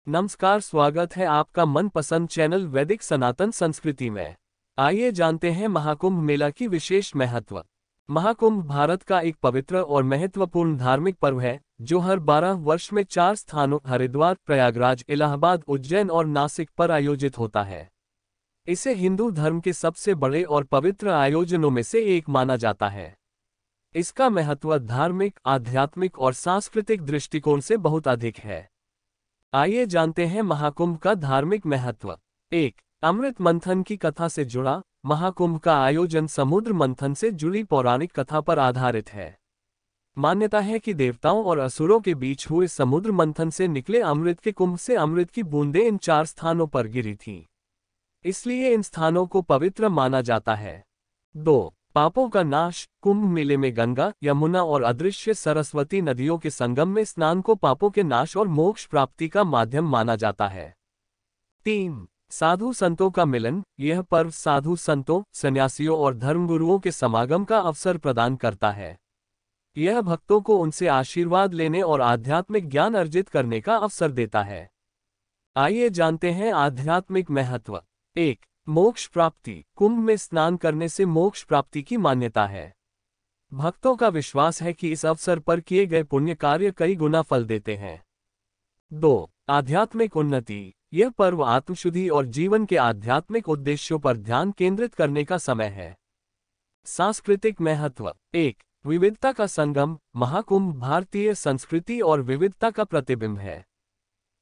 नमस्कार, स्वागत है आपका मनपसंद चैनल वैदिक सनातन संस्कृति में। आइए जानते हैं महाकुंभ मेला की विशेष महत्व। महाकुंभ भारत का एक पवित्र और महत्वपूर्ण धार्मिक पर्व है जो हर 12 वर्ष में 4 स्थानों हरिद्वार, प्रयागराज, इलाहाबाद, उज्जैन और नासिक पर आयोजित होता है। इसे हिंदू धर्म के सबसे बड़े और पवित्र आयोजनों में से एक माना जाता है। इसका महत्व धार्मिक, आध्यात्मिक और सांस्कृतिक दृष्टिकोण से बहुत अधिक है। आइए जानते हैं महाकुंभ का धार्मिक महत्व। 1. अमृत मंथन की कथा से जुड़ा। महाकुंभ का आयोजन समुद्र मंथन से जुड़ी पौराणिक कथा पर आधारित है। मान्यता है कि देवताओं और असुरों के बीच हुए समुद्र मंथन से निकले अमृत के कुंभ से अमृत की बूंदें इन 4 स्थानों पर गिरी थीं। इसलिए इन स्थानों को पवित्र माना जाता है। 2. पापों का नाश। कुंभ मेले में गंगा, यमुना और अदृश्य सरस्वती नदियों के संगम में स्नान को पापों के नाश और मोक्ष प्राप्ति का माध्यम माना जाता है। 3. साधु संतों का मिलन। यह पर्व साधु संतों, सन्यासियों और धर्मगुरुओं के समागम का अवसर प्रदान करता है। यह भक्तों को उनसे आशीर्वाद लेने और आध्यात्मिक ज्ञान अर्जित करने का अवसर देता है। आइए जानते हैं आध्यात्मिक महत्व। 1. मोक्ष प्राप्ति। कुंभ में स्नान करने से मोक्ष प्राप्ति की मान्यता है। भक्तों का विश्वास है कि इस अवसर पर किए गए पुण्य कार्य कई गुना फल देते हैं। 2. आध्यात्मिक उन्नति। यह पर्व आत्मशुद्धि और जीवन के आध्यात्मिक उद्देश्यों पर ध्यान केंद्रित करने का समय है। सांस्कृतिक महत्व। 1. विविधता का संगम। महाकुंभ भारतीय संस्कृति और विविधता का प्रतिबिंब है।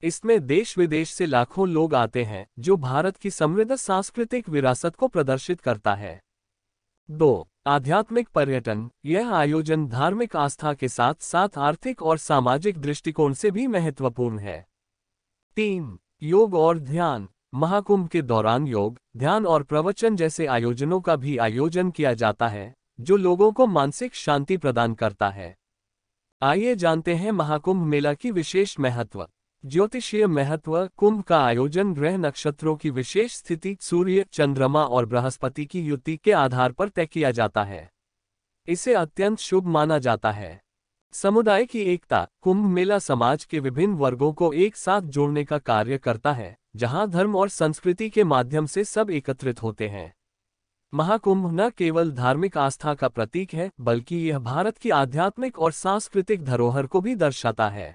इसमें देश विदेश से लाखों लोग आते हैं, जो भारत की समृद्ध सांस्कृतिक विरासत को प्रदर्शित करता है। 2. आध्यात्मिक पर्यटन। यह आयोजन धार्मिक आस्था के साथ साथ आर्थिक और सामाजिक दृष्टिकोण से भी महत्वपूर्ण है। 3. योग और ध्यान। महाकुंभ के दौरान योग, ध्यान और प्रवचन जैसे आयोजनों का भी आयोजन किया जाता है, जो लोगों को मानसिक शांति प्रदान करता है। आइए जानते हैं महाकुंभ मेला की विशेष महत्व। ज्योतिषीय महत्व। कुंभ का आयोजन ग्रह नक्षत्रों की विशेष स्थिति, सूर्य, चंद्रमा और बृहस्पति की युति के आधार पर तय किया जाता है। इसे अत्यंत शुभ माना जाता है। समुदाय की एकता। कुंभ मेला समाज के विभिन्न वर्गों को एक साथ जोड़ने का कार्य करता है, जहां धर्म और संस्कृति के माध्यम से सब एकत्रित होते हैं। महाकुंभ न केवल धार्मिक आस्था का प्रतीक है, बल्कि यह भारत की आध्यात्मिक और सांस्कृतिक धरोहर को भी दर्शाता है।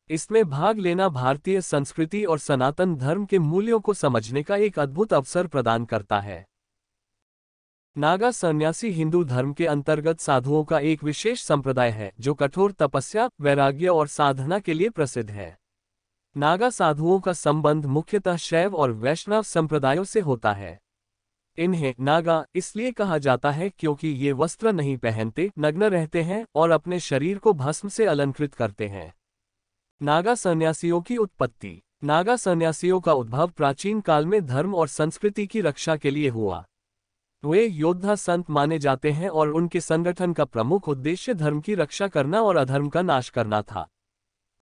इसमें भाग लेना भारतीय संस्कृति और सनातन धर्म के मूल्यों को समझने का एक अद्भुत अवसर प्रदान करता है। नागा सन्यासी हिंदू धर्म के अंतर्गत साधुओं का एक विशेष संप्रदाय है, जो कठोर तपस्या, वैराग्य और साधना के लिए प्रसिद्ध है। नागा साधुओं का संबंध मुख्यतः शैव और वैष्णव संप्रदायों से होता है। इन्हें नागा इसलिए कहा जाता है क्योंकि ये वस्त्र नहीं पहनते, नग्न रहते हैं और अपने शरीर को भस्म से अलंकृत करते हैं। नागा सन्यासियों की उत्पत्ति। नागा सन्यासियों का उद्भव प्राचीन काल में धर्म और संस्कृति की रक्षा के लिए हुआ। वे योद्धा संत माने जाते हैं और उनके संगठन का प्रमुख उद्देश्य धर्म की रक्षा करना और अधर्म का नाश करना था।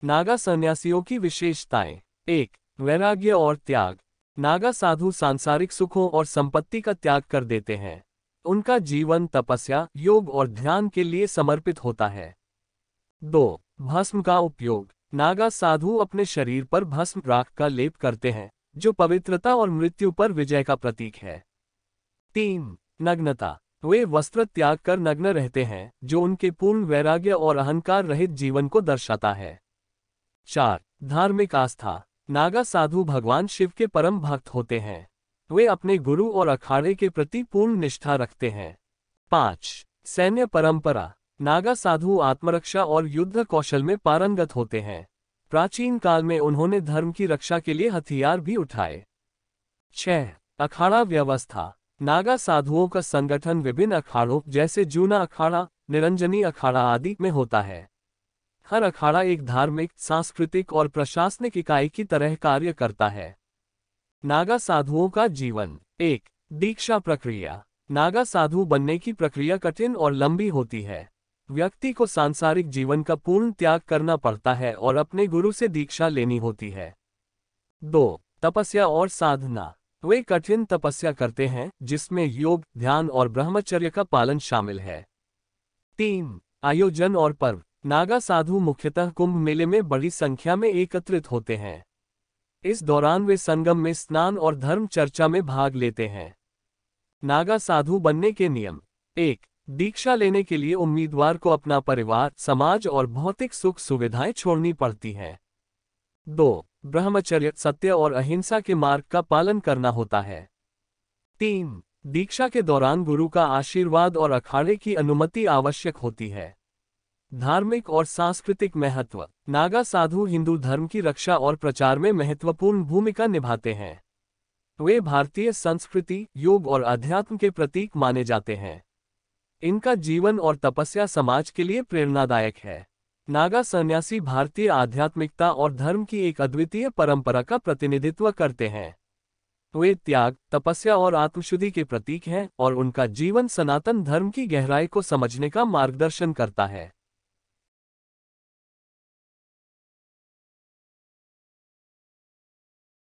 नागा सन्यासियों की विशेषताएं। 1. वैराग्य और त्याग। नागा साधु सांसारिक सुखों और संपत्ति का त्याग कर देते हैं। उनका जीवन तपस्या, योग और ध्यान के लिए समर्पित होता है। 2. भस्म का उपयोग। नागा साधु अपने शरीर पर भस्म राख का लेप करते हैं, जो पवित्रता और मृत्यु पर विजय का प्रतीक है। 3. नग्नता। वे वस्त्र त्याग कर नग्न रहते हैं, जो उनके पूर्ण वैराग्य और अहंकार रहित जीवन को दर्शाता है। 4. धार्मिक आस्था। नागा साधु भगवान शिव के परम भक्त होते हैं। वे अपने गुरु और अखाड़े के प्रति पूर्ण निष्ठा रखते हैं। 5. सैन्य परंपरा। नागा साधु आत्मरक्षा और युद्ध कौशल में पारंगत होते हैं। प्राचीन काल में उन्होंने धर्म की रक्षा के लिए हथियार भी उठाए। 6. अखाड़ा व्यवस्था। नागा साधुओं का संगठन विभिन्न अखाड़ों जैसे जूना अखाड़ा, निरंजनी अखाड़ा आदि में होता है। हर अखाड़ा एक धार्मिक, सांस्कृतिक और प्रशासनिक इकाई की तरह कार्य करता है। नागा साधुओं का जीवन। 1. दीक्षा प्रक्रिया। नागा साधु बनने की प्रक्रिया कठिन और लंबी होती है। व्यक्ति को सांसारिक जीवन का पूर्ण त्याग करना पड़ता है और अपने गुरु से दीक्षा लेनी होती है। 2. तपस्या और साधना। वे कठिन तपस्या करते हैं, जिसमें योग, ध्यान और ब्रह्मचर्य का पालन शामिल है। 3. आयोजन और पर्व। नागा साधु मुख्यतः कुंभ मेले में बड़ी संख्या में एकत्रित होते हैं। इस दौरान वे संगम में स्नान और धर्म चर्चा में भाग लेते हैं। नागा साधु बनने के नियम। 1. दीक्षा लेने के लिए उम्मीदवार को अपना परिवार, समाज और भौतिक सुख सुविधाएं छोड़नी पड़ती हैं। 2. ब्रह्मचर्य, सत्य और अहिंसा के मार्ग का पालन करना होता है। 3. दीक्षा के दौरान गुरु का आशीर्वाद और अखाड़े की अनुमति आवश्यक होती है। धार्मिक और सांस्कृतिक महत्व। नागा साधु हिंदू धर्म की रक्षा और प्रचार में महत्वपूर्ण भूमिका निभाते हैं। वे भारतीय संस्कृति, योग और अध्यात्म के प्रतीक माने जाते हैं। इनका जीवन और तपस्या समाज के लिए प्रेरणादायक है। नागा सन्यासी भारतीय आध्यात्मिकता और धर्म की एक अद्वितीय परंपरा का प्रतिनिधित्व करते हैं। वे त्याग, तपस्या और आत्मशुद्धि के प्रतीक हैं और उनका जीवन सनातन धर्म की गहराई को समझने का मार्गदर्शन करता है।